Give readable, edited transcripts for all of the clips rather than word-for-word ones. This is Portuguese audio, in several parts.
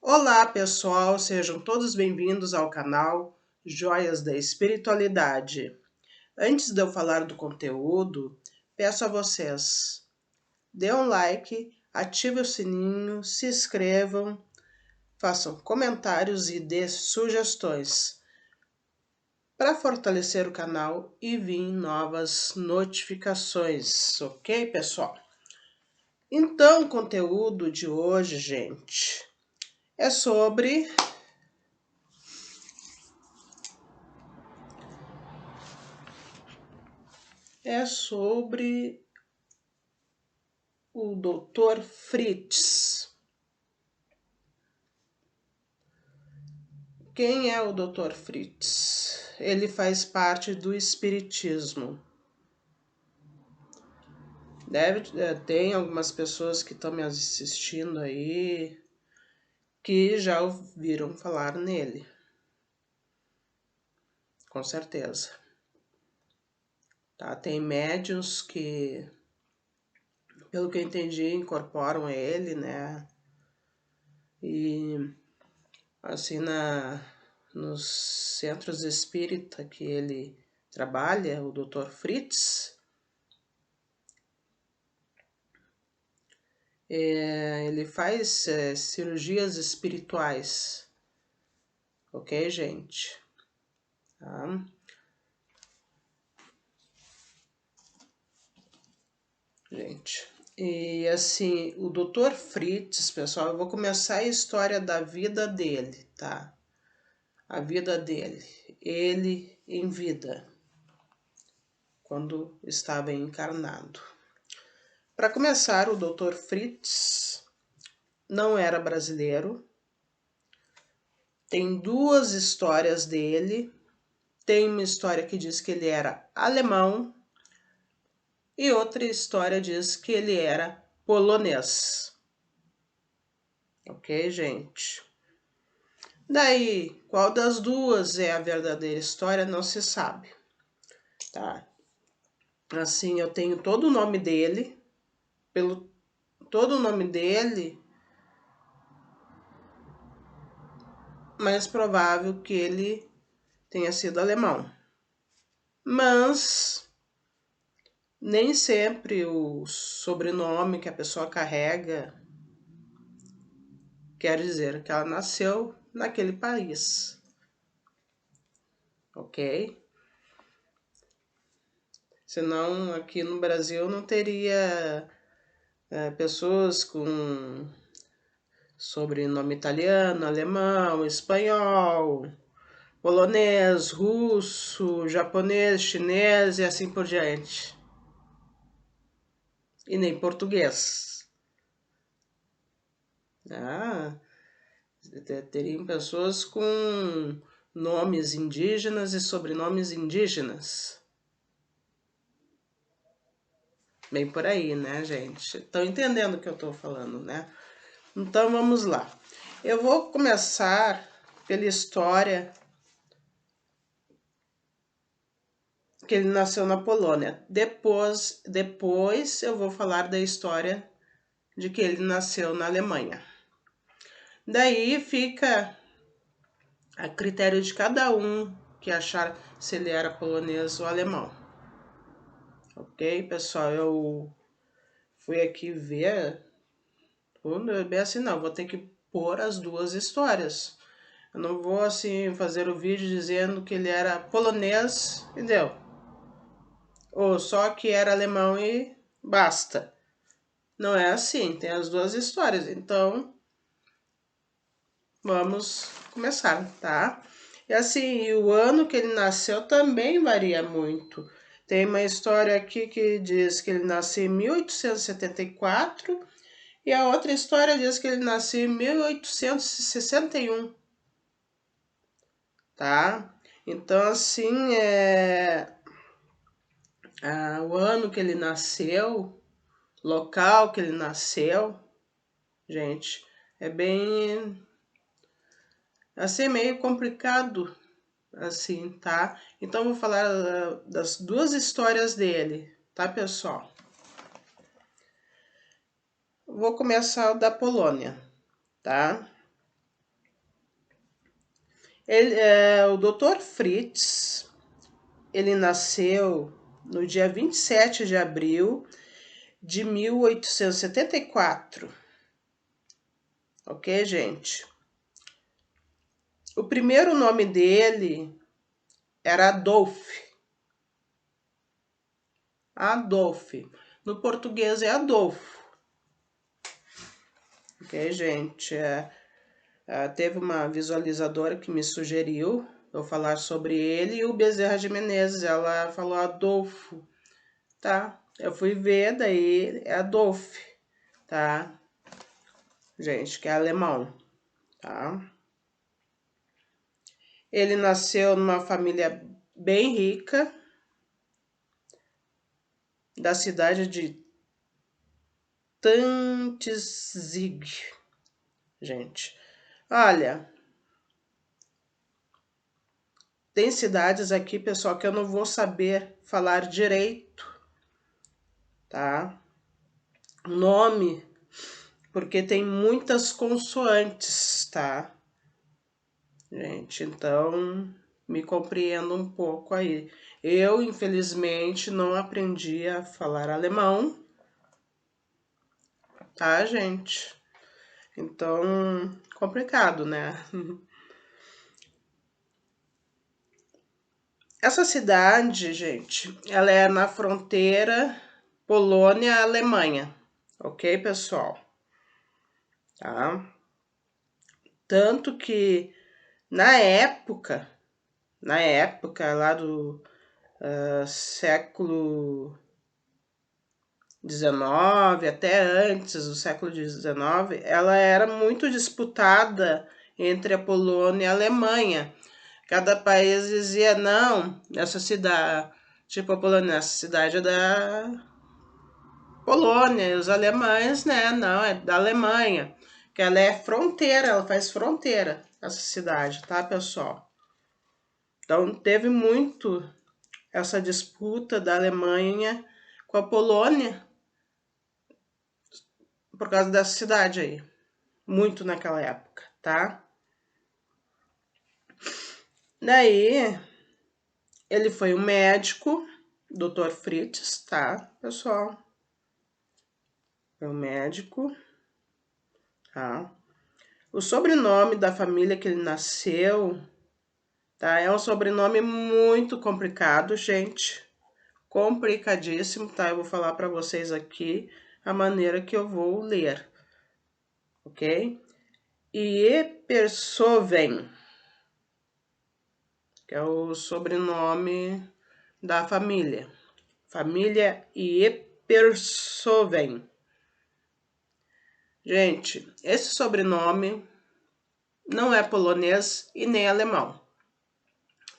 Olá, pessoal, sejam todos bem-vindos ao canal Joias da Espiritualidade. Antes de eu falar do conteúdo, peço a vocês, dê um like, ative o sininho, se inscrevam, façam comentários e dê sugestões para fortalecer o canal e vir novas notificações, ok, pessoal? Então, o conteúdo de hoje, gente, é sobre o Dr. Fritz. Quem é o Dr. Fritz? Ele faz parte do Espiritismo. Tem algumas pessoas que estão me assistindo aí que já ouviram falar nele. Com certeza. Tá? Tem médiuns que, pelo que eu entendi, incorporam ele, né? E assim, nos centros espírita que ele trabalha, o Dr. Fritz, ele faz cirurgias espirituais, ok, gente? Tá? Gente, e assim, o Dr. Fritz, pessoal, eu vou começar a história da vida dele, tá? A vida dele, ele em vida, quando estava encarnado. Para começar, o Dr. Fritz não era brasileiro. Tem duas histórias dele. Tem uma história que diz que ele era alemão e outra história diz que ele era polonês. Ok, gente? Daí, qual das duas é a verdadeira história não se sabe, tá? Assim, eu tenho todo o nome dele, todo o nome dele, mais provável que ele tenha sido alemão. Mas nem sempre o sobrenome que a pessoa carrega quer dizer que ela nasceu naquele país, ok? Senão aqui no Brasil não teria pessoas com sobrenome italiano, alemão, espanhol, polonês, russo, japonês, chinês e assim por diante. E nem português. Teriam pessoas com nomes indígenas e sobrenomes indígenas. Bem por aí, né, gente? Estão entendendo o que eu estou falando, né? Então, vamos lá. Eu vou começar pela história que ele nasceu na Polônia. Depois eu vou falar da história de que ele nasceu na Alemanha. Daí fica a critério de cada um que achar se ele era polonês ou alemão. Ok, pessoal? Eu fui aqui ver, bem assim, não, vou ter que pôr as duas histórias. Eu não vou assim fazer o vídeo dizendo que ele era polonês e deu. Ou só que era alemão e basta. Não é assim, tem as duas histórias. Então, vamos começar, tá? E assim, o ano que ele nasceu também varia muito. Tem uma história aqui que diz que ele nasceu em 1874 e a outra história diz que ele nasceu em 1861, tá? Então, assim, o ano que ele nasceu, local que ele nasceu, gente, é bem, assim, meio complicado, assim, tá? Então, vou falar das duas histórias dele, tá, pessoal? Vou começar da Polônia, tá? O Dr. Fritz, ele nasceu no dia 27 de abril de 1874. Ok, gente? O primeiro nome dele era Adolf. Adolf. No português é Adolfo. Ok, gente? Teve uma visualizadora que me sugeriu eu falar sobre ele e o Bezerra de Menezes, ela falou Adolfo, tá? Eu fui ver, daí é Adolf, tá? Gente, que é alemão, tá? Ele nasceu numa família bem rica, da cidade de Danzig, gente. Olha, tem cidades aqui, pessoal, que eu não vou saber falar direito, tá? Nome, porque tem muitas consoantes, tá? Gente, então me compreenda um pouco aí. Eu, infelizmente, não aprendi a falar alemão, tá, gente? Então, complicado, né? Essa cidade, gente, ela é na fronteira Polônia-Alemanha, ok, pessoal? Tá? Tanto que na época lá do século XIX, até antes do século XIX, ela era muito disputada entre a Polônia e a Alemanha. Cada país dizia, não, essa cidade, tipo a Polônia, essa cidade é da Polônia, e os alemães, né, não, é da Alemanha, que ela é fronteira, ela faz fronteira, essa cidade, tá, pessoal? Então, teve muito essa disputa da Alemanha com a Polônia por causa dessa cidade aí, muito naquela época, tá? Daí, ele foi um médico, Dr. Fritz, tá, pessoal? Foi um médico, tá? O sobrenome da família que ele nasceu, tá? É um sobrenome muito complicado, gente. Complicadíssimo, tá? Eu vou falar para vocês aqui a maneira que eu vou ler, ok? Iepersoven, que é o sobrenome da família. Família Iepersoven. Gente, esse sobrenome não é polonês e nem alemão,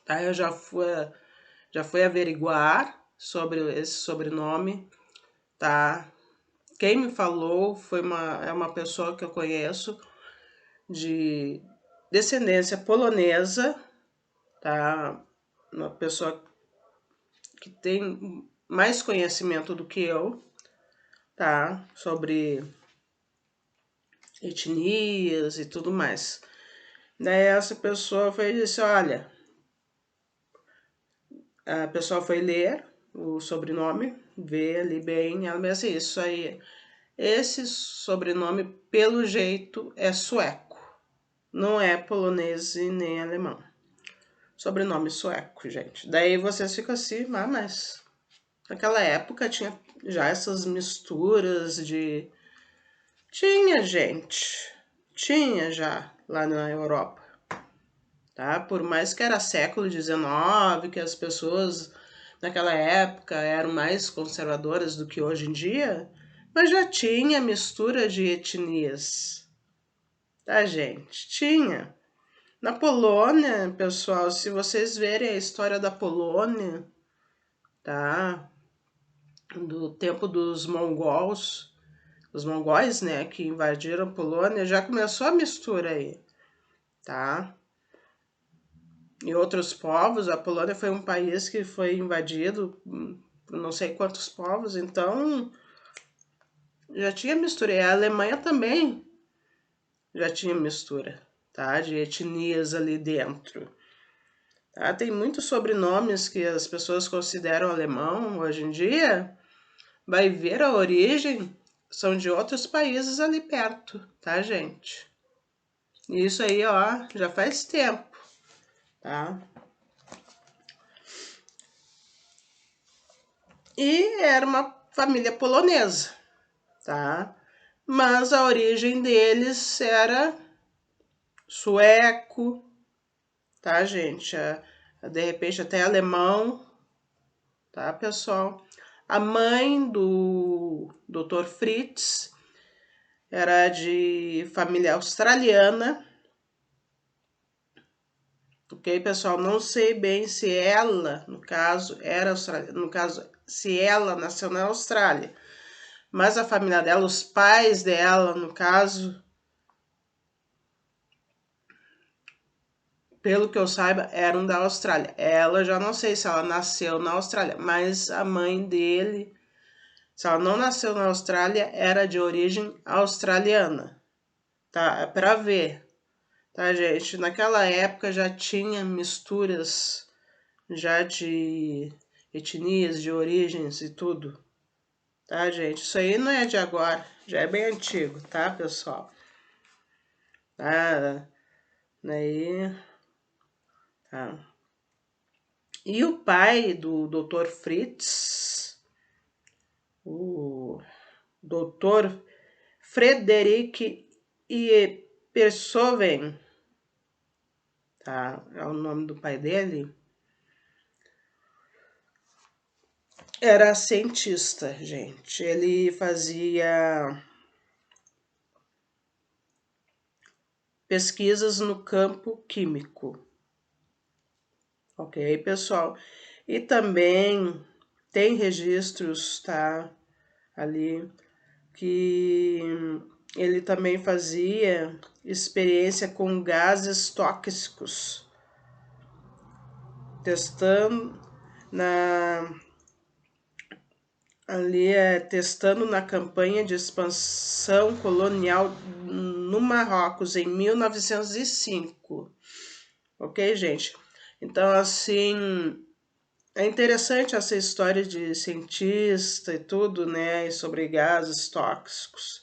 tá? Eu já fui averiguar sobre esse sobrenome, tá? Quem me falou é uma pessoa que eu conheço de descendência polonesa, tá? Uma pessoa que tem mais conhecimento do que eu, tá? Sobre etnias e tudo mais. Daí essa pessoa foi e disse, olha, a pessoa foi ler o sobrenome, ver ali bem, ela me disse, isso aí, esse sobrenome, pelo jeito, é sueco, não é polonês e nem alemão. Sobrenome sueco, gente. Daí vocês ficam assim, mas naquela época tinha já essas misturas de... Tinha, gente. Tinha já lá na Europa, tá? Por mais que era século XIX, que as pessoas naquela época eram mais conservadoras do que hoje em dia, mas já tinha mistura de etnias, tá, gente? Tinha. Na Polônia, pessoal, se vocês verem a história da Polônia, tá? Do tempo dos mongols, os mongóis, né, que invadiram a Polônia, já começou a mistura aí, tá? E outros povos, a Polônia foi um país que foi invadido por não sei quantos povos, então já tinha mistura. E a Alemanha também já tinha mistura, tá? De etnias ali dentro. Tá? Tem muitos sobrenomes que as pessoas consideram alemão hoje em dia. Vai ver a origem, são de outros países ali perto, tá, gente? Isso aí, ó, já faz tempo, tá? E era uma família polonesa, tá? Mas a origem deles era sueco, tá, gente? De repente até alemão, tá, pessoal? A mãe do Dr. Fritz era de família australiana, ok, pessoal? Não sei bem se ela, no caso, era australiana, no caso, se ela nasceu na Austrália, mas a família dela, os pais dela, no caso, pelo que eu saiba, eram da Austrália. Ela, já não sei se ela nasceu na Austrália, mas a mãe dele, se ela não nasceu na Austrália, era de origem australiana, tá? É pra ver, tá, gente? Naquela época já tinha misturas já de etnias, de origens e tudo, tá, gente? Isso aí não é de agora, já é bem antigo, tá, pessoal? Tá, daí, tá. E o pai do Dr. Fritz, o Dr. Frederick Iepersoven, tá? É o nome do pai dele. Era cientista, gente. Ele fazia pesquisas no campo químico. Ok, pessoal? E também tem registros, tá? Ali que ele também fazia experiência com gases tóxicos, testando testando na campanha de expansão colonial no Marrocos em 1905. Ok, gente? Então, assim, é interessante essa história de cientista e tudo, né? E sobre gases tóxicos,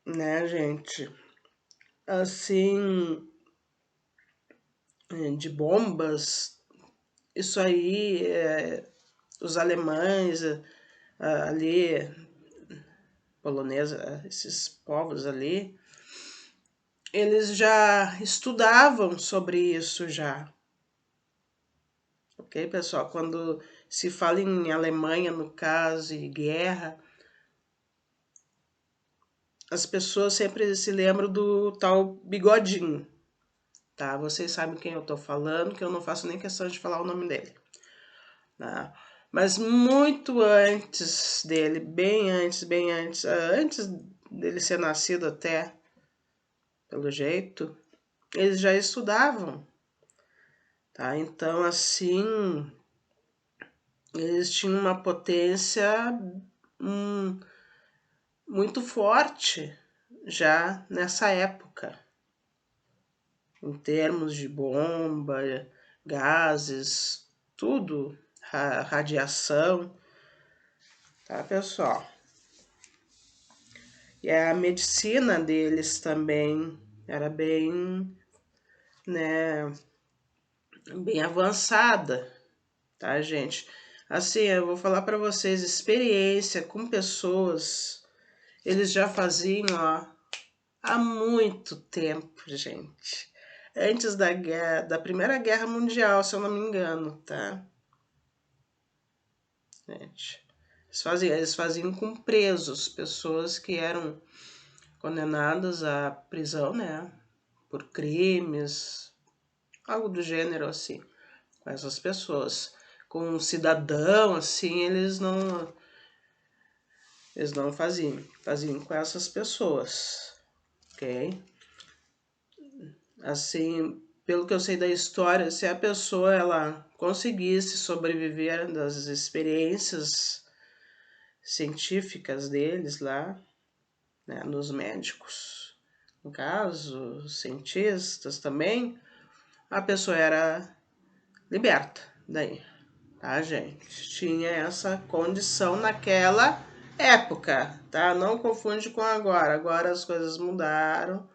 né, gente? Assim, de bombas, isso aí, os alemães ali, polonesa, esses povos ali, eles já estudavam sobre isso já. Ok, pessoal? Quando se fala em Alemanha, no caso, e guerra, as pessoas sempre se lembram do tal Bigodinho, tá? Vocês sabem quem eu tô falando, que eu não faço nem questão de falar o nome dele, tá? Mas muito antes dele, bem antes dele ser nascido até, pelo jeito, eles já estudavam, tá? Então, assim, eles tinham uma potência hum, muito forte já nessa época, em termos de bomba, gases, tudo, radiação, tá, pessoal? E a medicina deles também era bem, né, bem avançada, tá, gente? Assim, eu vou falar para vocês, experiência com pessoas, eles já faziam, ó, há muito tempo, gente. Antes da guerra, da Primeira Guerra Mundial, se eu não me engano, tá? Gente, eles faziam com presos, pessoas que eram condenadas à prisão, né? Por crimes, algo do gênero assim, com essas pessoas. Com um cidadão, assim, eles não faziam com essas pessoas, ok? Assim, pelo que eu sei da história, se a pessoa ela conseguisse sobreviver das experiências científicas deles lá, né, nos médicos no caso, cientistas também, a pessoa era liberta daí, tá, gente? Tinha essa condição naquela época, tá? Não confunde com agora. Agora as coisas mudaram,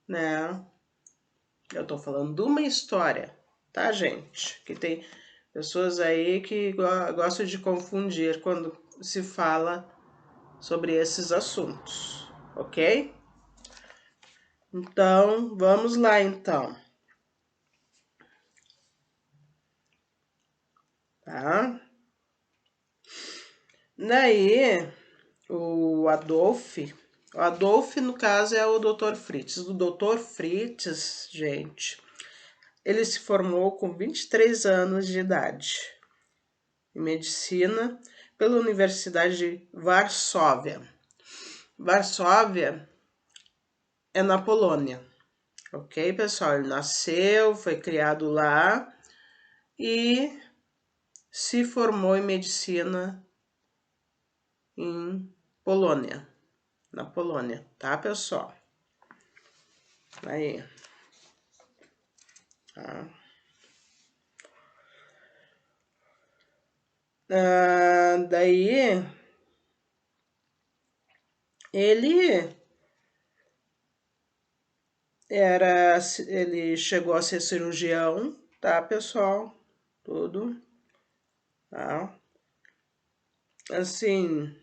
né? Eu tô falando de uma história, tá, gente? Que tem pessoas aí que gostam de confundir quando se fala sobre esses assuntos, ok? Então, vamos lá então, tá? Daí, o Adolf no caso é o Dr. Fritz. O Dr. Fritz, gente, ele se formou com 23 anos de idade em medicina pela Universidade de Varsóvia. Varsóvia é na Polônia, ok, pessoal? Ele nasceu, foi criado lá e se formou em medicina em Polônia, na Polônia, tá, pessoal? Aí, tá? Daí, ele ele chegou a ser cirurgião, tá, pessoal? Tudo, tá? Assim,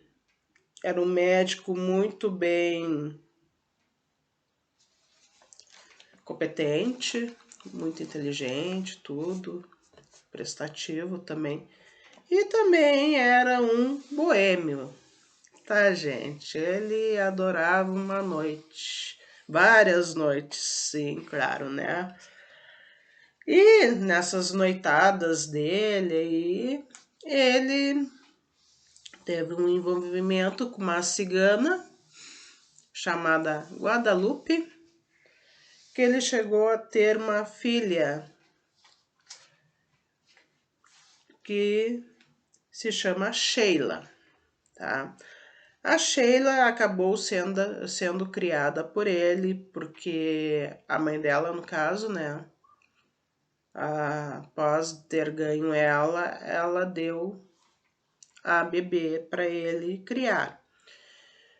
era um médico muito bem competente, muito inteligente, tudo, prestativo também. E também era um boêmio, tá, gente? Ele adorava uma noite, várias noites, sim, claro, né? E nessas noitadas dele aí, ele teve um envolvimento com uma cigana chamada Guadalupe, que ele chegou a ter uma filha que se chama Sheila, tá? A Sheila acabou sendo criada por ele, porque a mãe dela, no caso, né, após ter ganho ela deu a bebê para ele criar.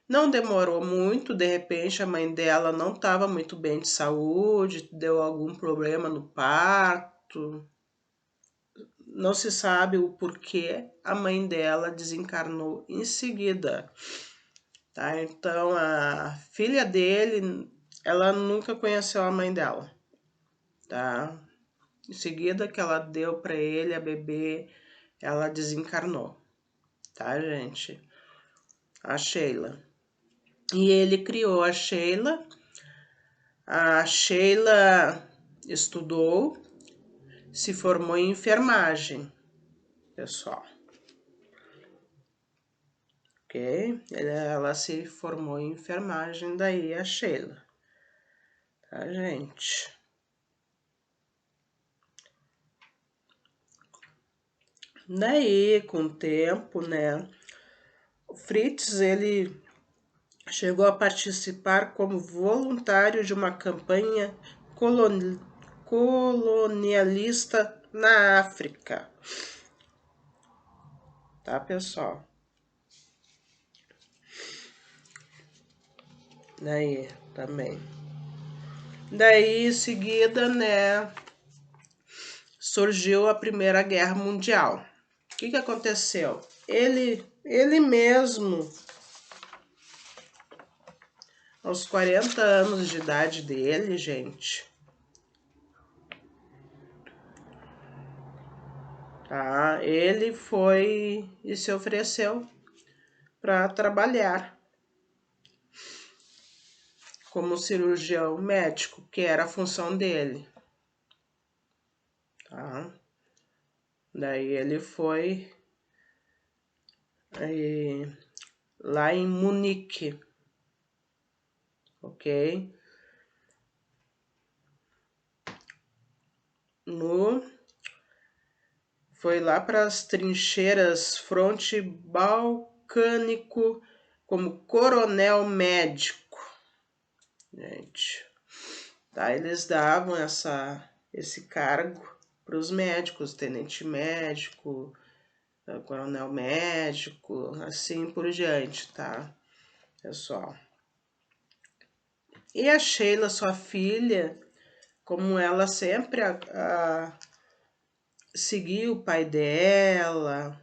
Não demorou muito, de repente a mãe dela não estava muito bem de saúde, deu algum problema no parto. Não se sabe o porquê a mãe dela desencarnou em seguida, tá? Então a filha dele, ela nunca conheceu a mãe dela, tá? Em seguida que ela deu para ele a bebê, ela desencarnou, tá, gente? A Sheila. E ele criou a Sheila. A Sheila estudou, se formou em enfermagem, pessoal. Ok? Ela se formou em enfermagem, daí a Sheila. Tá, gente? Daí, com o tempo, né? O Fritz, ele chegou a participar como voluntário de uma campanha colonialista na África. Tá, pessoal? Daí, também. Daí, em seguida, né, surgiu a Primeira Guerra Mundial. O que aconteceu? Ele mesmo, aos 40 anos de idade dele, gente, tá? Ele foi e se ofereceu para trabalhar como cirurgião médico, que era a função dele, tá? Daí ele foi lá em Munique, ok? Foi lá para as trincheiras fronte balcânico como coronel médico, gente. Tá? Eles davam esse cargo para os médicos, tenente médico, coronel médico, assim por diante, tá, pessoal? E a Sheila, sua filha, como ela sempre seguia o pai dela,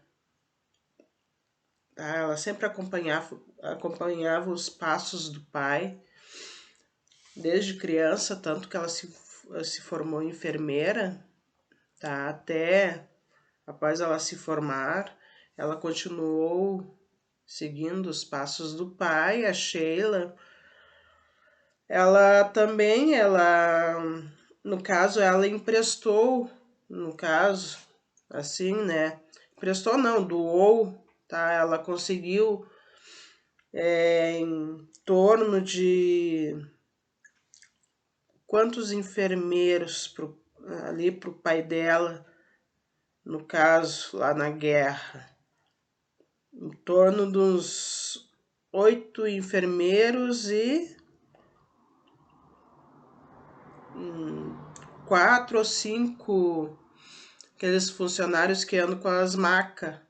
tá? Ela sempre acompanhava os passos do pai, desde criança, tanto que ela se formou enfermeira, tá? Até após ela se formar, ela continuou seguindo os passos do pai, a Sheila. Ela também, no caso, ela emprestou, no caso, assim, né? Emprestou não, doou, tá? Ela conseguiu em torno de quantos enfermeiros ali para o pai dela, no caso, lá na guerra. Em torno dos 8 enfermeiros e 4 ou 5 aqueles funcionários que andam com as macas,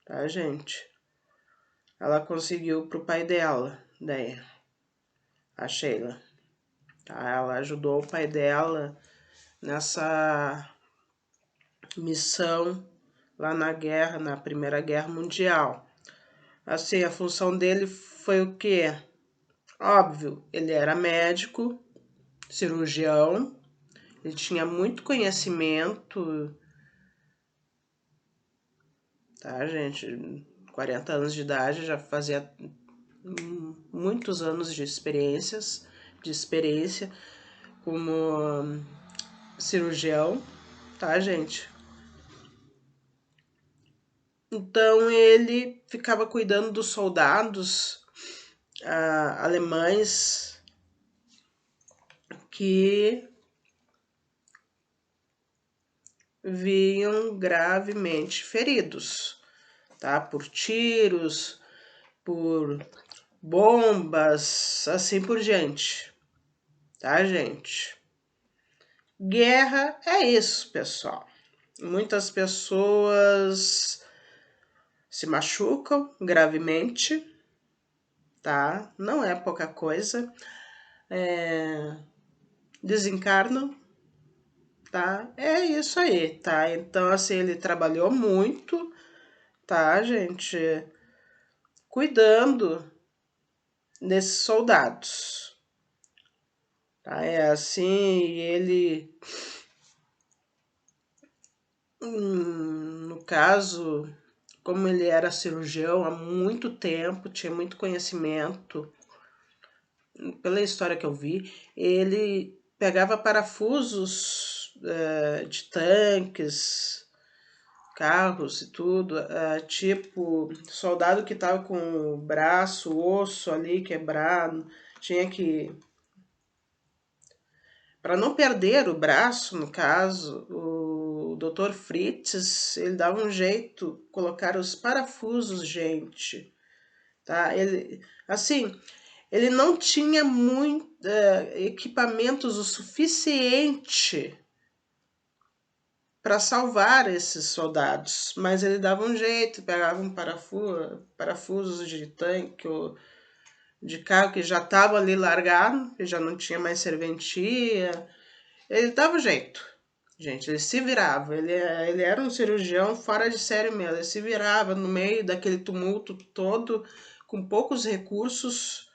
tá, gente? Ela conseguiu pro pai dela, daí, a Sheila. Tá? Ela ajudou o pai dela nessa missão lá na guerra, na Primeira Guerra Mundial. Assim, a função dele foi o quê? Óbvio, ele era médico, cirurgião, ele tinha muito conhecimento, tá, gente? 40 anos de idade, já fazia muitos anos de experiência como cirurgião, tá, gente? Então ele ficava cuidando dos soldados alemães que vinham gravemente feridos, tá? Por tiros, por bombas, assim por diante, tá, gente? Guerra é isso, pessoal. Muitas pessoas se machucam gravemente, tá? Não é pouca coisa. Desencarnam, tá? É isso aí, tá? Então, assim, ele trabalhou muito, tá, gente? Cuidando desses soldados. Tá? É assim, ele, no caso, como ele era cirurgião há muito tempo, tinha muito conhecimento, pela história que eu vi, ele pegava parafusos de tanques, carros e tudo, tipo, soldado que tava com o braço, o osso ali quebrado, tinha que... Para não perder o braço, no caso, o Dr. Fritz, ele dava um jeito, colocar os parafusos, gente, tá? Ele, assim, ele não tinha muito equipamentos o suficiente para salvar esses soldados, mas ele dava um jeito, pegava um parafusos de tanque ou de carro que já estava ali largado, que já não tinha mais serventia, ele dava um jeito. Gente, ele se virava, ele era um cirurgião fora de série mesmo, ele se virava no meio daquele tumulto todo, com poucos recursos,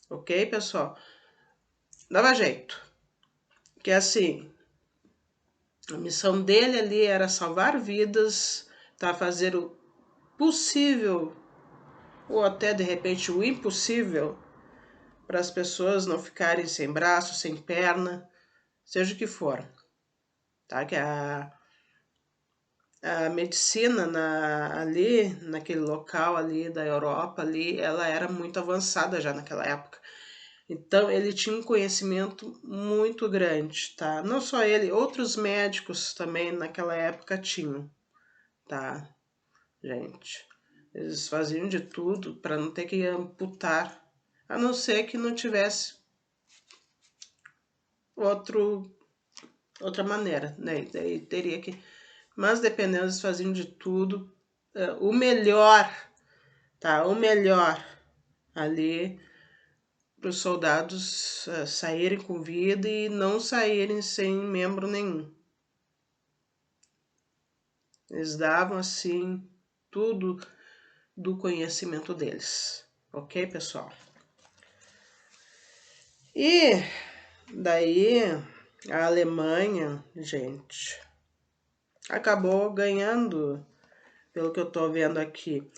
ok, pessoal? Dava jeito, que assim, a missão dele ali era salvar vidas, tá? Fazer o possível ou até de repente o impossível para as pessoas não ficarem sem braço, sem perna, seja o que for, tá? Que a medicina ali, naquele local ali da Europa ali, ela era muito avançada já naquela época. Então ele tinha um conhecimento muito grande, tá? Não só ele, outros médicos também naquela época tinham, tá, gente? Eles faziam de tudo para não ter que amputar a não ser que não tivesse outra maneira, né? Daí teria que... Mas dependendo, eles faziam de tudo. O melhor, tá? O melhor ali para os soldados saírem com vida e não saírem sem membro nenhum. Eles davam, assim, tudo do conhecimento deles. Ok, pessoal? E daí a Alemanha, gente, acabou ganhando, pelo que eu tô vendo aqui.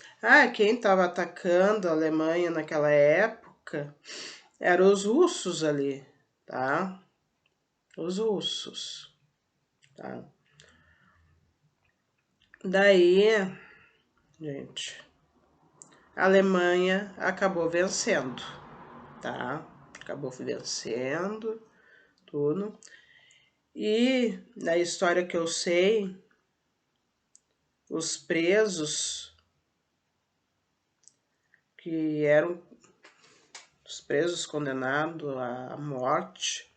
Quem estava atacando a Alemanha naquela época eram os russos ali, tá? Os russos, tá? Daí, gente, a Alemanha acabou vencendo, tá? Acabou vencendo tudo. E na história que eu sei, os presos que eram os presos condenados à morte,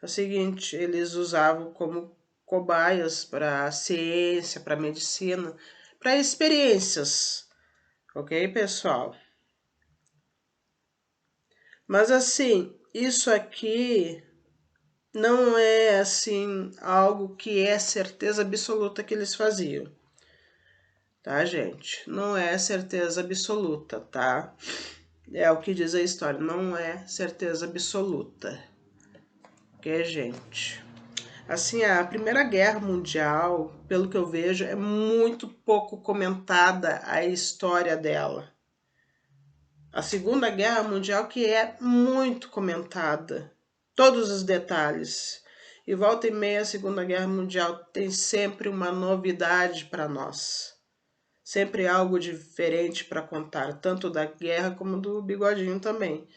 é o seguinte, eles usavam como cobaias para a ciência, para a medicina, para experiências, ok, pessoal? Mas assim, isso aqui não é assim algo que é certeza absoluta que eles faziam, tá, gente? Não é certeza absoluta, tá? É o que diz a história, não é certeza absoluta, ok, gente? Assim, a Primeira Guerra Mundial, pelo que eu vejo, é muito pouco comentada a história dela. A Segunda Guerra Mundial que é muito comentada, todos os detalhes. E volta e meia a Segunda Guerra Mundial tem sempre uma novidade para nós. Sempre algo diferente para contar, tanto da guerra como do Bigodinho também.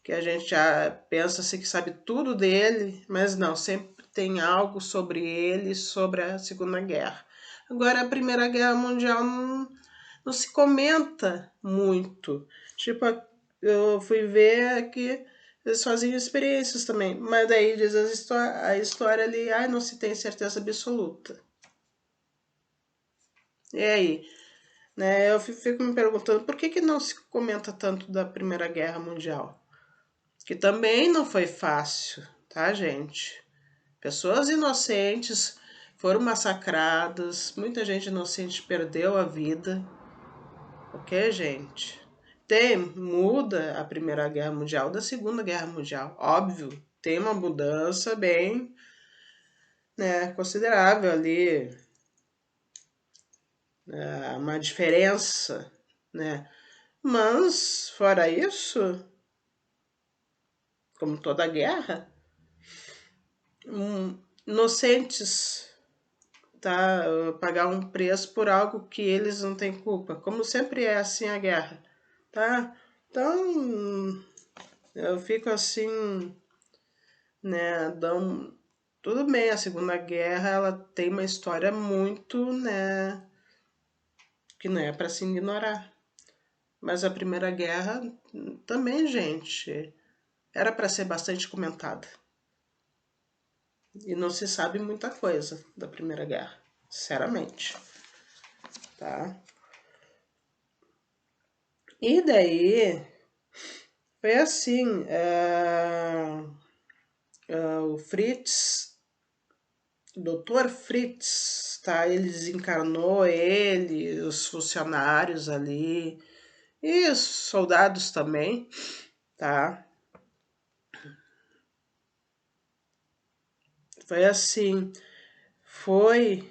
Que a gente já pensa-se que sabe tudo dele, mas não, sempre tem algo sobre ele, sobre a Segunda Guerra. Agora, a Primeira Guerra Mundial não se comenta muito. Tipo, eu fui ver que eles faziam experiências também, mas daí diz a história ali, não se tem certeza absoluta. E aí? Né, eu fico me perguntando por que não se comenta tanto da Primeira Guerra Mundial? Que também não foi fácil, tá, gente? Pessoas inocentes foram massacradas, muita gente inocente perdeu a vida, ok, gente? Muda a Primeira Guerra Mundial da Segunda Guerra Mundial, óbvio, tem uma mudança bem, né, considerável ali, uma diferença, né? Mas, fora isso, como toda guerra, inocentes, tá, pagar um preço por algo que eles não têm culpa, como sempre é assim a guerra, tá? Então, eu fico assim, né, tudo bem, a Segunda Guerra, ela tem uma história muito, né, que não é para se ignorar. Mas a Primeira Guerra também, gente, era para ser bastante comentada. E não se sabe muita coisa da Primeira Guerra, sinceramente, tá? E daí, foi assim, o Fritz, o Dr. Fritz, tá? Ele desencarnou ele, os funcionários ali, e os soldados também, tá? Foi assim, foi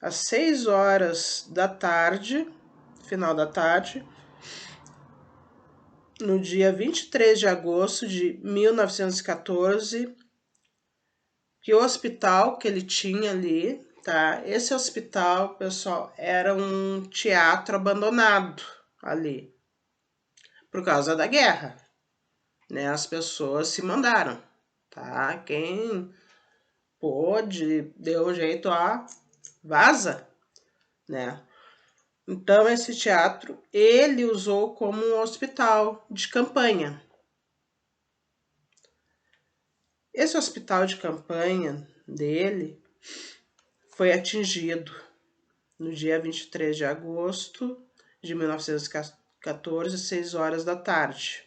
às 6 horas da tarde, final da tarde, no dia 23 de agosto de 1914, que o hospital que ele tinha ali, tá? Esse hospital, pessoal, era um teatro abandonado ali, por causa da guerra, né? As pessoas se mandaram, tá? Quem pôde, deu um jeito, vaza, né? Então, esse teatro ele usou como um hospital de campanha. Esse hospital de campanha dele foi atingido no dia 23 de agosto de 1914, 6 horas da tarde,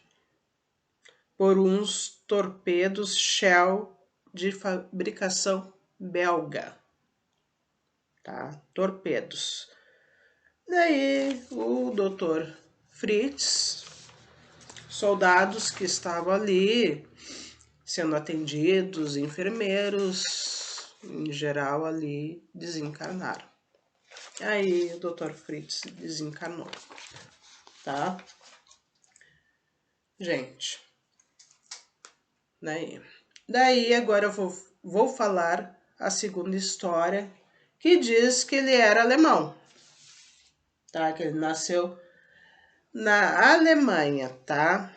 por uns torpedos Shell de fabricação belga. Tá? Torpedos. Daí o Dr. Fritz, soldados que estavam ali sendo atendidos, enfermeiros, em geral ali, desencarnaram. Aí o Dr. Fritz desencarnou, tá? Gente, daí agora eu vou falar a segunda história, que diz que ele era alemão, tá? Que ele nasceu na Alemanha, tá?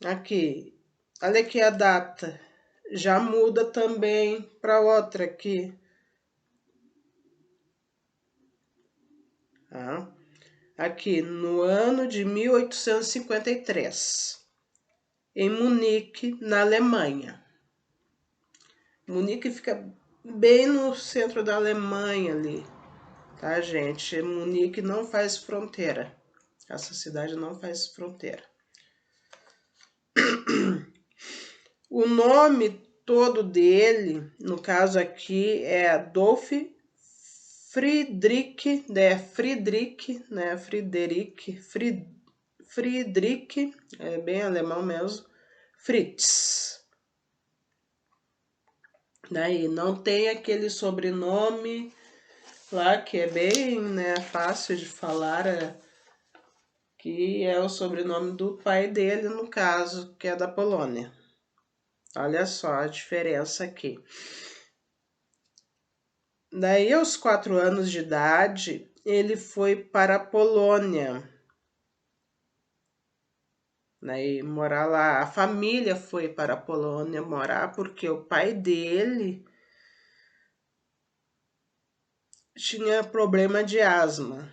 Aqui, olha aqui a data, já muda também para outra aqui. Tá? Aqui, no ano de 1853, em Munique, na Alemanha. Munique fica bem no centro da Alemanha ali, tá, gente? Munique não faz fronteira. Essa cidade não faz fronteira. O nome todo dele, no caso aqui, é Adolf Friedrich, Friedrich, é bem alemão mesmo, Fritz. Daí não tem aquele sobrenome lá que é bem, né, fácil de falar, que é o sobrenome do pai dele, no caso, que é da Polônia. Olha só a diferença aqui. Daí, aos 4 anos de idade, ele foi para a Polônia, né, morar lá. A família foi para a Polônia morar porque o pai dele tinha problema de asma,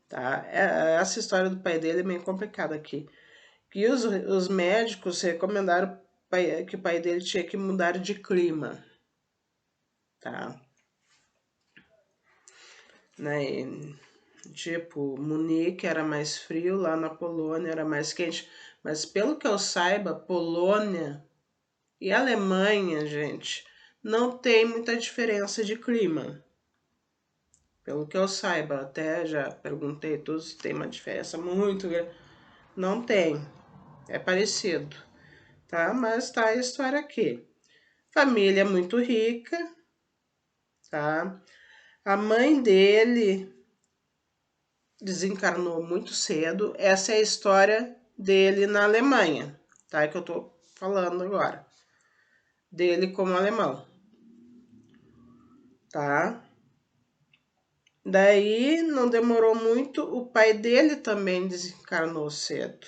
tá? Essa história do pai dele é meio complicada aqui. Que os médicos recomendaram que o pai dele tinha que mudar de clima, tá? Né? Tipo, Munique era mais frio, lá na Polônia era mais quente. Mas pelo que eu saiba, Polônia e Alemanha, gente, não tem muita diferença de clima. Pelo que eu saiba, até já perguntei tudo se tem uma diferença muito grande. Não tem, é parecido, tá? Mas tá a história aqui. Família muito rica, tá? A mãe dele desencarnou muito cedo. Essa é a história dele na Alemanha, tá? Que eu tô falando agora. Dele como alemão, tá? Daí não demorou muito, o pai dele também desencarnou cedo,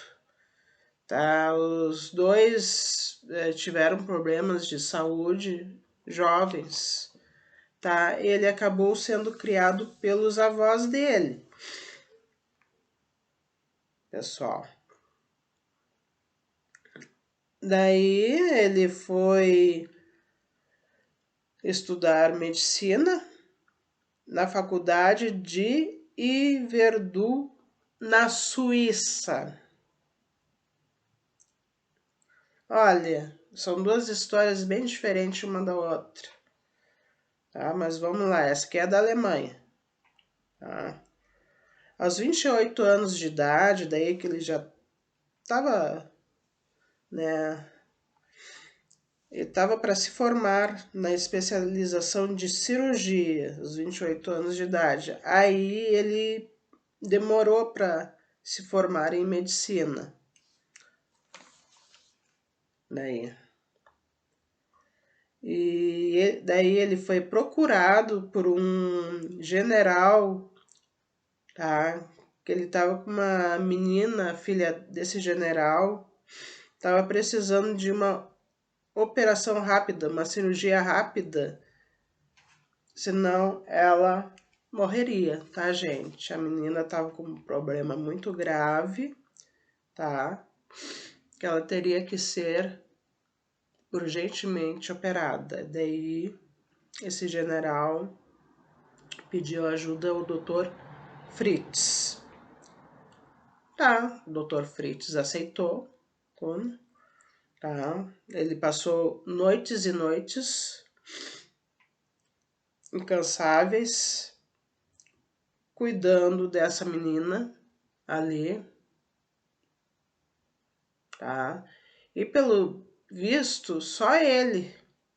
tá? Os dois tiveram problemas de saúde jovens, tá? Ele acabou sendo criado pelos avós dele, pessoal. Daí ele foi estudar medicina na faculdade de Yverdon, na Suíça. Olha, são duas histórias bem diferentes uma da outra. Tá? Mas vamos lá, essa aqui é da Alemanha. Tá? Aos 28 anos de idade, daí que ele já estava, né? Ele estava para se formar na especialização de cirurgia, aos 28 anos de idade. Aí ele demorou para se formar em medicina. Daí. E daí ele foi procurado por um general, tá? Que ele estava com uma menina, filha desse general, estava precisando de uma operação rápida, uma cirurgia rápida, senão ela morreria, tá, gente? A menina tava com um problema muito grave, tá? Que ela teria que ser urgentemente operada. Daí, esse general pediu ajuda ao Dr. Fritz. Tá, o Dr. Fritz aceitou, tá? Ele passou noites e noites incansáveis cuidando dessa menina ali, tá? E pelo visto, só ele.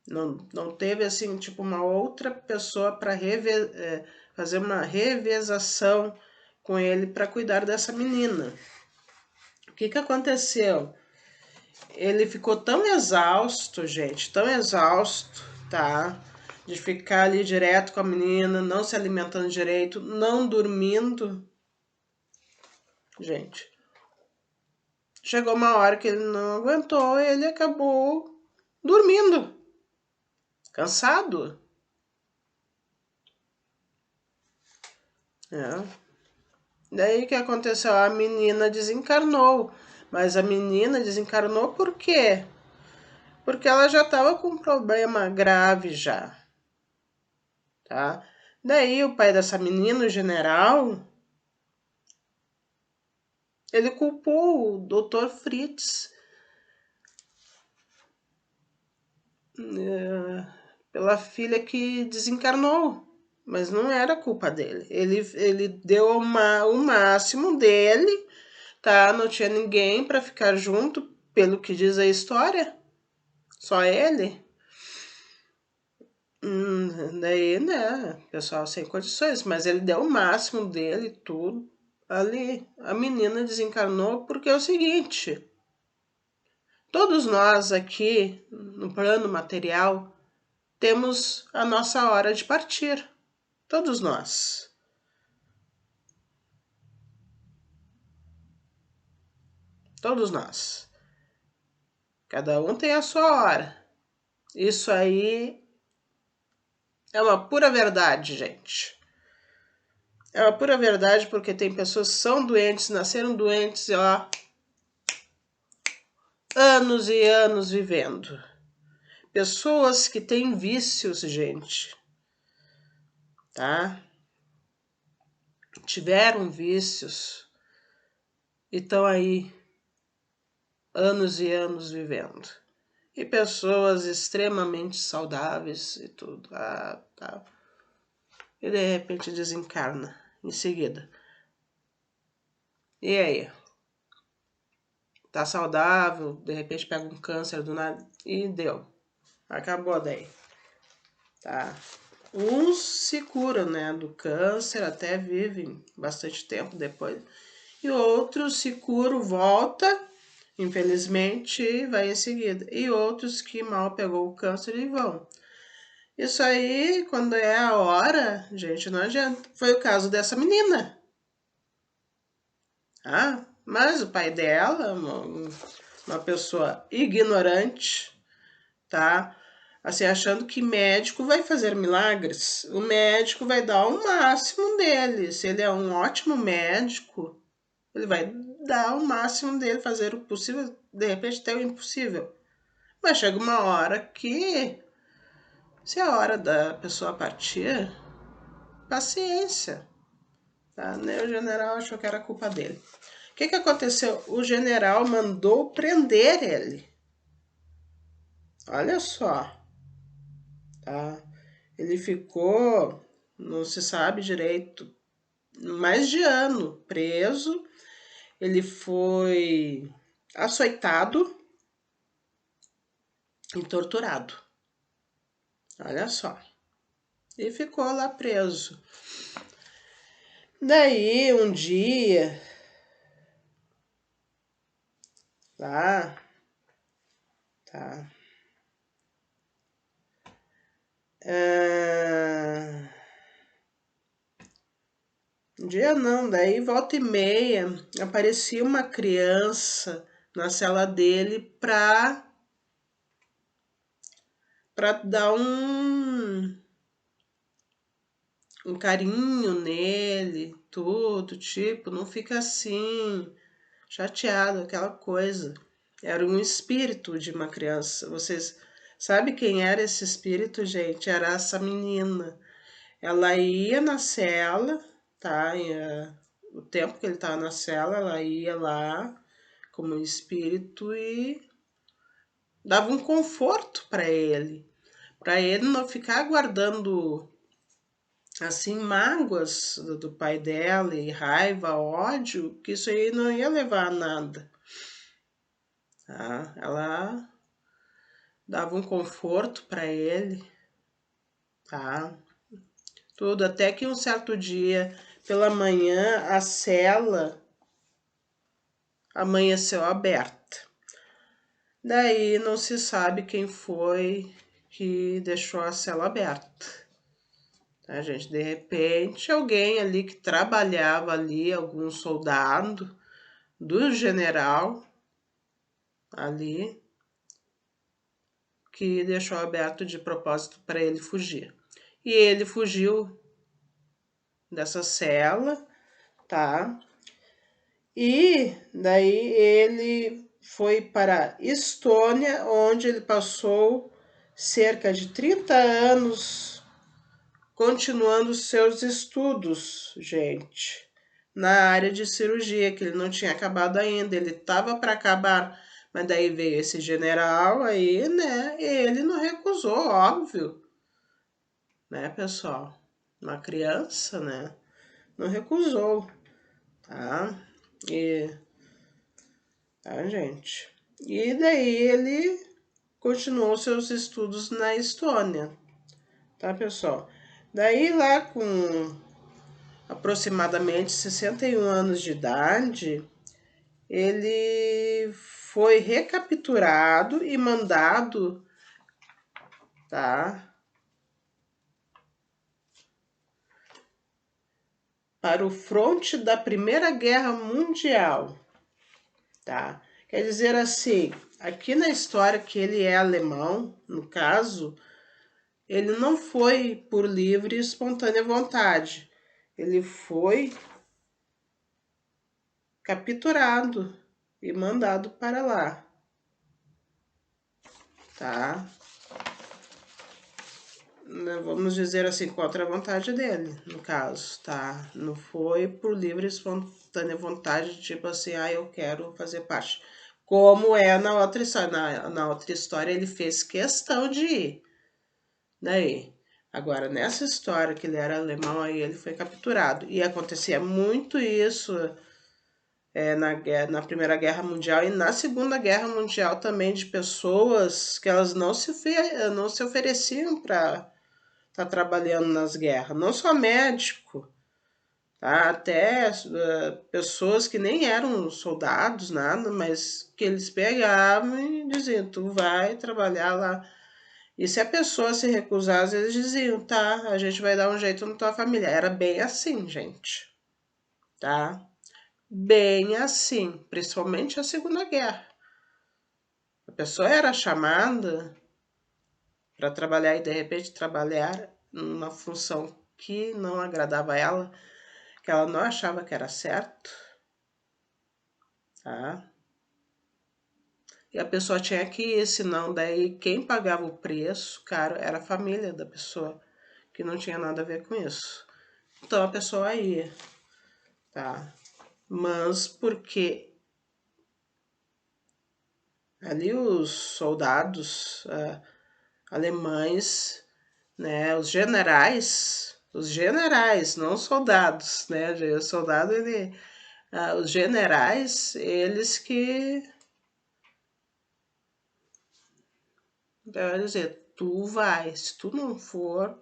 Não teve assim, tipo, uma outra pessoa para fazer uma revezação com ele para cuidar dessa menina. O que que aconteceu? Ele ficou tão exausto, gente, tão exausto, tá? De ficar ali direto com a menina, não se alimentando direito, não dormindo. Gente, chegou uma hora que ele não aguentou e ele acabou dormindo, cansado. É. Daí o que aconteceu? A menina desencarnou. Mas a menina desencarnou por quê? Porque ela já estava com um problema grave já, tá? Daí o pai dessa menina, o general, ele culpou o Dr. Fritz pela filha que desencarnou. Mas não era culpa dele. Ele deu o máximo dele, tá? Não tinha ninguém para ficar junto, pelo que diz a história. Só ele. Daí, né, pessoal sem condições, mas ele deu o máximo dele, tudo ali. A menina desencarnou porque é o seguinte: todos nós aqui, no plano material, temos a nossa hora de partir. Todos nós. Todos nós. Cada um tem a sua hora. Isso aí é uma pura verdade, gente. É uma pura verdade porque tem pessoas que são doentes, nasceram doentes e ó, anos e anos vivendo. Pessoas que têm vícios, gente, tá? Tiveram vícios e estão aí anos e anos vivendo. E pessoas extremamente saudáveis e tudo. Tá. E de repente desencarna em seguida. E aí? Tá saudável, de repente pega um câncer do nada e deu. Acabou daí. Tá? Uns se curam, né, do câncer, até vivem bastante tempo depois. E outros se curam, volta, infelizmente, vai em seguida. E outros que mal pegou o câncer e vão. Isso aí, quando é a hora, gente, não adianta. Foi o caso dessa menina. Ah, mas o pai dela, uma pessoa ignorante, tá? Assim, achando que médico vai fazer milagres. O médico vai dar o máximo dele. Se ele é um ótimo médico, ele vai dar o máximo dele, fazer o possível, de repente até o impossível. Mas chega uma hora que, se é a hora da pessoa partir, paciência. Tá? Nem o general achou que era culpa dele. O que aconteceu? O general mandou prender ele. Olha só. Tá? Ele ficou, não se sabe direito, mais de ano preso. Ele foi açoitado e torturado. Olha só. E ficou lá preso. Daí, um dia, lá, tá. Um dia não, daí volta e meia aparecia uma criança na cela dele pra dar um carinho nele, tudo, tipo, não fica assim, chateado, aquela coisa. Era um espírito de uma criança. Vocês sabem quem era esse espírito, gente? Era essa menina. Ela ia na cela, tá? O tempo que ele estava na cela, ela ia lá como espírito e dava um conforto para ele não ficar guardando assim mágoas do pai dela e raiva, ódio, que isso aí não ia levar a nada, tá? Ela dava um conforto para ele, tá? Tudo até que um certo dia pela manhã a cela amanheceu aberta. Daí não se sabe quem foi que deixou a cela aberta. Tá, gente? De repente, alguém ali que trabalhava ali, algum soldado do general ali, que deixou aberto de propósito para ele fugir. E ele fugiu dessa cela, tá? E daí ele foi para Estônia, onde ele passou cerca de 30 anos continuando seus estudos, gente, na área de cirurgia, que ele não tinha acabado ainda, ele estava para acabar, mas daí veio esse general aí, né, e ele não recusou, óbvio, né, pessoal? Uma criança, né, não recusou, tá? E, tá, gente? E daí ele continuou seus estudos na Estônia, tá, pessoal? Daí lá com aproximadamente 61 anos de idade, ele foi recapturado e mandado, tá, para o fronte da Primeira Guerra Mundial, tá? Quer dizer assim, aqui na história que ele é alemão, no caso, ele não foi por livre e espontânea vontade. Ele foi capturado e mandado para lá, tá? Vamos dizer assim, contra a vontade dele, no caso, tá? Não foi por livre e espontânea vontade, tipo assim, ah, eu quero fazer parte. Como é na outra história. Na outra história ele fez questão de ir. Daí, agora nessa história que ele era alemão, aí ele foi capturado. E acontecia muito isso na Primeira Guerra Mundial e na Segunda Guerra Mundial também, de pessoas que elas não se ofereciam para tá trabalhando nas guerras, não só médico, tá? Até pessoas que nem eram soldados, nada, mas que eles pegavam e diziam, tu vai trabalhar lá. E se a pessoa se recusasse, eles diziam, tá, a gente vai dar um jeito na tua família. Era bem assim, gente, tá? Bem assim, principalmente a Segunda Guerra. A pessoa era chamada para trabalhar e de repente trabalhar numa função que não agradava a ela, que ela não achava que era certo, tá? E a pessoa tinha que ir, senão daí quem pagava o preço, caro, era a família da pessoa, que não tinha nada a ver com isso. Então a pessoa ia, tá? Mas porque ali os soldados alemães, né, os generais, não soldados, né? O soldado, os generais, eles que vai dizer, tu vai, se tu não for,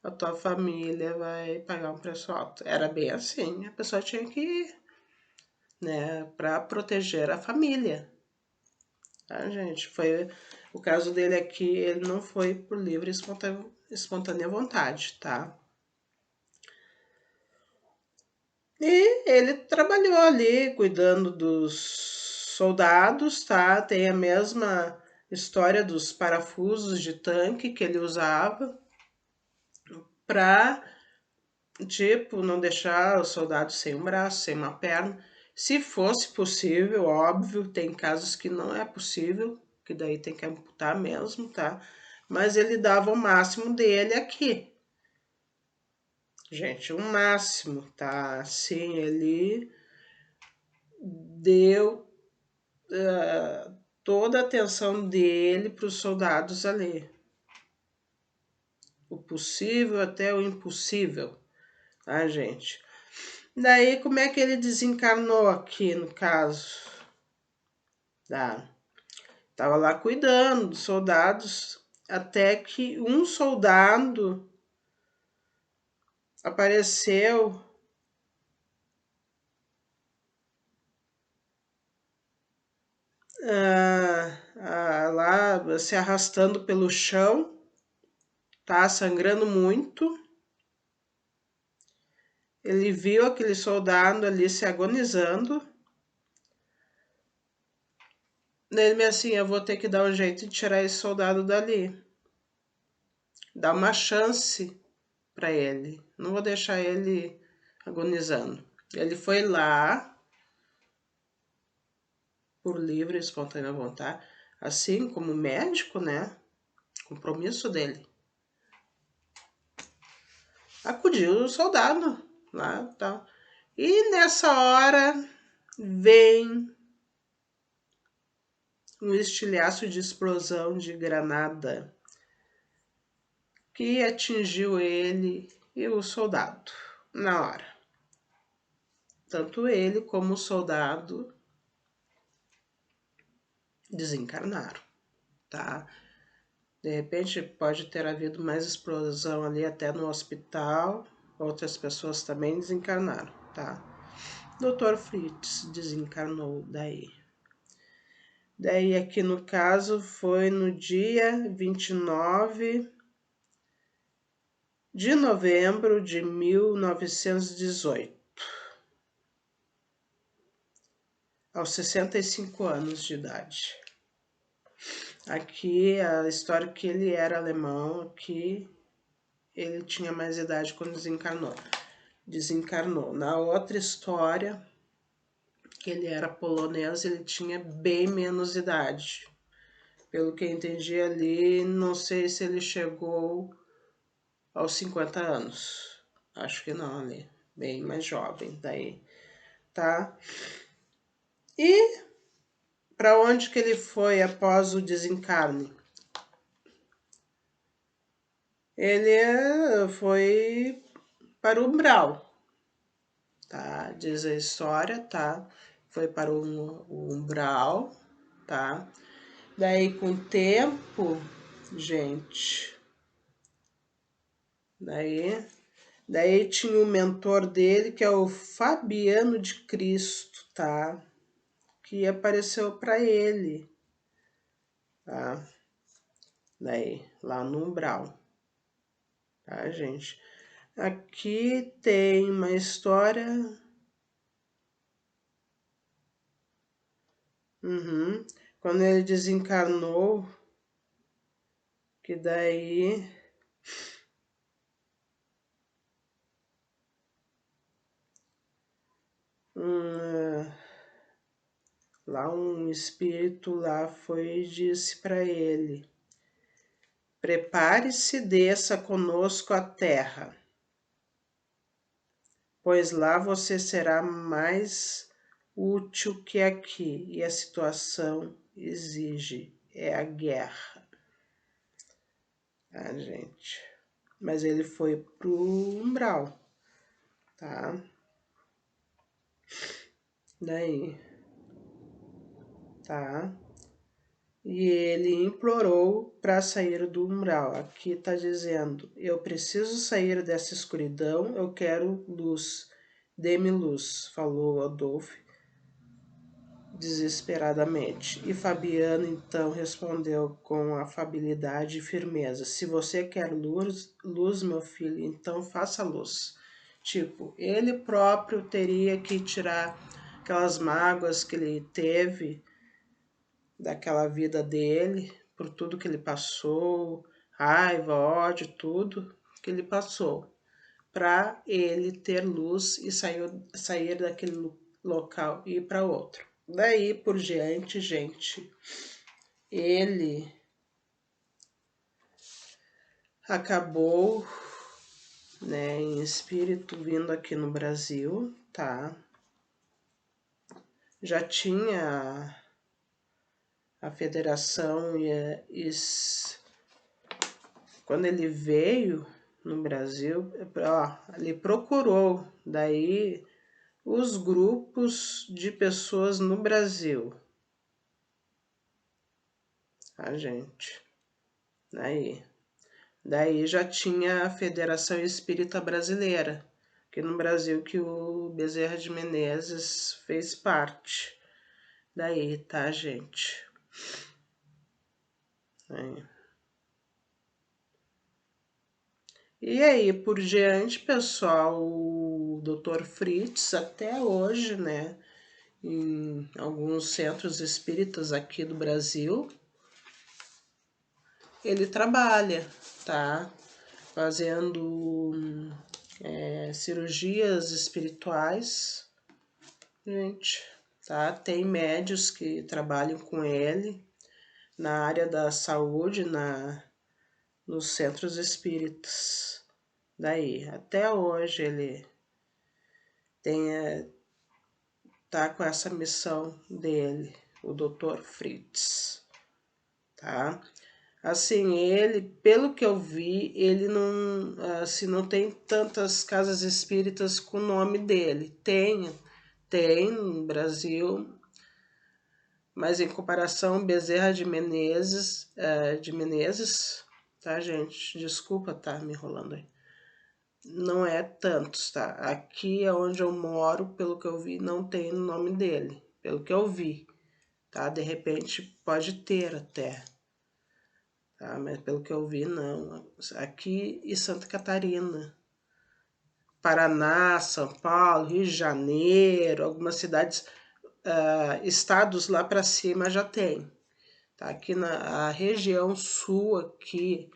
a tua família vai pagar um preço alto. Era bem assim, a pessoa tinha que ir, né, para proteger a família. Tá, gente? Foi o caso dele aqui, ele não foi por livre e espontânea vontade, tá? E ele trabalhou ali cuidando dos soldados, tá? Tem a mesma história dos parafusos de tanque que ele usava para tipo, não deixar o soldado sem um braço, sem uma perna. Se fosse possível, óbvio, tem casos que não é possível, que daí tem que amputar mesmo, tá? Mas ele dava o máximo dele aqui. Gente, o máximo, tá? Assim, ele deu toda a atenção dele para os soldados ali. O possível até o impossível, tá, gente? Daí, como é que ele desencarnou aqui, no caso? Tá? Tava lá cuidando dos soldados, até que um soldado apareceu lá se arrastando pelo chão, tá? Sangrando muito. Ele viu aquele soldado ali se agonizando. Daí ele assim, eu vou ter que dar um jeito de tirar esse soldado dali. Dar uma chance para ele. Não vou deixar ele agonizando. Ele foi lá, por livre e espontânea vontade, assim como médico, né? Compromisso dele. Acudiu o soldado lá, tal. E nessa hora vem um estilhaço de explosão de granada que atingiu ele e o soldado na hora. Tanto ele como o soldado desencarnaram, tá? De repente pode ter havido mais explosão ali até no hospital, outras pessoas também desencarnaram, tá? Dr. Fritz desencarnou daí. Daí aqui no caso foi no dia 29 de novembro de 1918, aos 65 anos de idade. Aqui a história que ele era alemão, que ele tinha mais idade quando desencarnou. Desencarnou. Na outra história, que ele era polonês, ele tinha bem menos idade. Pelo que eu entendi ali, não sei se ele chegou aos 50 anos. Acho que não, ali. Bem mais jovem daí, tá? E para onde que ele foi após o desencarne? Ele foi para o umbral, tá? Diz a história, tá? Foi para o umbral, tá? Daí com o tempo, gente, daí tinha o mentor dele, que é o Fabiano de Cristo, tá? Que apareceu para ele, tá? Daí, lá no umbral, tá, gente? Aqui tem uma história. Quando ele desencarnou, que daí lá um espírito lá foi e disse para ele: prepare-se e desça conosco à terra, pois lá você será mais útil que aqui e a situação exige, é a guerra. Ah, gente. Mas ele foi pro umbral, tá? Daí, tá? E ele implorou para sair do umbral. Aqui está dizendo: eu preciso sair dessa escuridão, eu quero luz. Dê-me luz, falou Adolfo desesperadamente. E Fabiano então respondeu com afabilidade e firmeza: se você quer luz, meu filho, então faça luz. Tipo, ele próprio teria que tirar aquelas mágoas que ele teve daquela vida dele, por tudo que ele passou, raiva, ódio, tudo que ele passou. para ele ter luz e sair daquele local e ir para outro. Daí por diante, gente, ele acabou, né, em espírito vindo aqui no Brasil, tá? Já tinha a federação quando ele veio no Brasil, ó, ele procurou daí os grupos de pessoas no Brasil. A gente, daí já tinha a Federação Espírita Brasileira, aqui no Brasil, que o Bezerra de Menezes fez parte. Daí, tá, gente? Aí. E aí, por diante, pessoal, o Dr. Fritz, até hoje, né, em alguns centros espíritas aqui do Brasil, ele trabalha, tá? Fazendo cirurgias espirituais, gente, tá? Tem médios que trabalham com ele na área da saúde, nos centros espíritas. Daí, até hoje ele tá com essa missão dele, o Dr. Fritz, tá? Assim, ele, pelo que eu vi, ele não, assim, não tem tantas casas espíritas com o nome dele. Tem no Brasil, mas em comparação, Bezerra de Menezes, tá, gente? Desculpa, tá me enrolando aí. Não é tantos, tá? Aqui é onde eu moro, pelo que eu vi, não tem o nome dele, pelo que eu vi, tá? De repente pode ter até, tá? Mas pelo que eu vi, não. Aqui em Santa Catarina, Paraná, São Paulo, Rio de Janeiro, algumas cidades, estados lá para cima já tem. Tá? Aqui na região sul, aqui,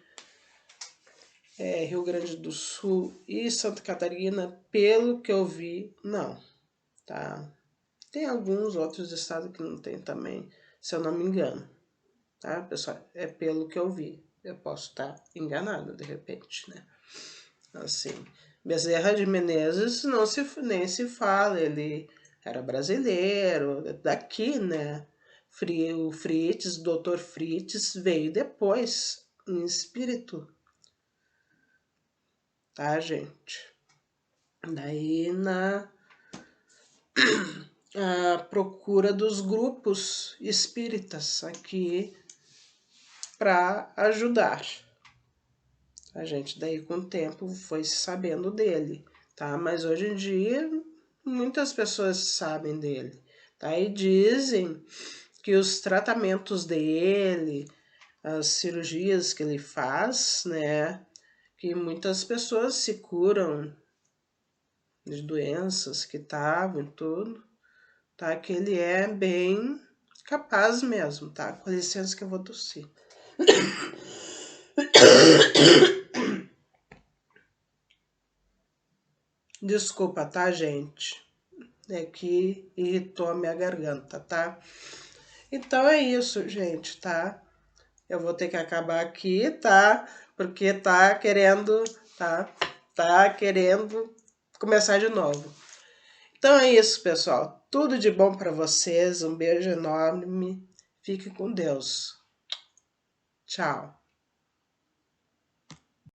Rio Grande do Sul e Santa Catarina, pelo que eu vi, não. Tá? Tem alguns outros estados que não tem também, se eu não me engano. Tá, pessoal? É pelo que eu vi. Eu posso estar enganado de repente, né? Assim, Bezerra de Menezes nem se fala, ele era brasileiro, daqui, né? O Fritz, Dr. Fritz, veio depois, em espírito, tá, gente? Daí a procura dos grupos espíritas aqui para ajudar. A gente daí com o tempo foi sabendo dele, tá? Mas hoje em dia muitas pessoas sabem dele, tá? E dizem que os tratamentos dele, as cirurgias que ele faz, né? Que muitas pessoas se curam de doenças que estavam e tudo, tá? Que ele é bem capaz mesmo, tá? Com licença que eu vou tossir. Desculpa, tá, gente? É que irritou a minha garganta, tá? Então é isso, gente, tá? Eu vou ter que acabar aqui, tá? Porque tá querendo, tá? Tá querendo começar de novo. Então é isso, pessoal. Tudo de bom para vocês. Um beijo enorme. Fique com Deus. Tchau.